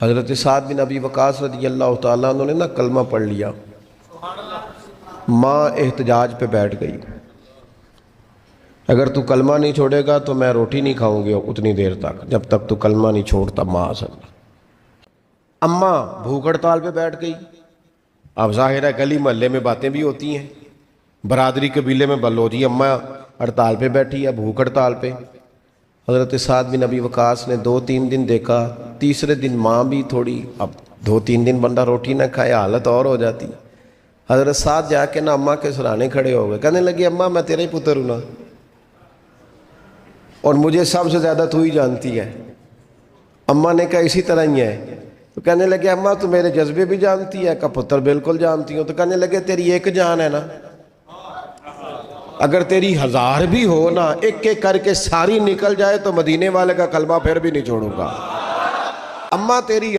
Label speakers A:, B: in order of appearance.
A: حضرت سعد بن ابی وقاص رضی اللہ تعالیٰ عنہ نے کلمہ پڑھ لیا، ماں احتجاج پہ بیٹھ گئی، اگر تو کلمہ نہیں چھوڑے گا تو میں روٹی نہیں کھاؤں گی اتنی دیر تک جب تک تو کلمہ نہیں چھوڑتا ماں اصل۔ اماں بھوک ہڑتال پہ بیٹھ گئی۔ اب ظاہر ہے گلی محلے میں باتیں بھی ہوتی ہیں، برادری قبیلے میں بلوچی اماں ہڑتال پہ بیٹھی ہے، بھوک ہڑتال پہ۔ حضرت سعد بن ابی وقاص نے 2-3 دن دیکھا، تیسرے دن ماں بھی تھوڑی، اب 2-3 دن بندہ روٹی نہ کھائے حالت اور ہو جاتی۔ حضرت سعد جا کے نا اماں کے سرانے کھڑے ہو گئے، کہنے لگے اماں میں تیرے ہی پتر ہوں نا، اور مجھے سب سے زیادہ تو ہی جانتی ہے۔ اماں نے کہا اسی طرح ہی ہے، تو کہنے لگے اماں تو میرے جذبے بھی جانتی ہے، کہ پتر بالکل جانتی ہوں۔ تو کہنے لگے تیری ایک جان ہے نا، اگر تیری 1000 بھی ہو نا، ایک ایک کر کے ساری نکل جائے تو مدینے والے کا کلمہ پھر بھی نہیں چھوڑوں گا۔ اماں تیری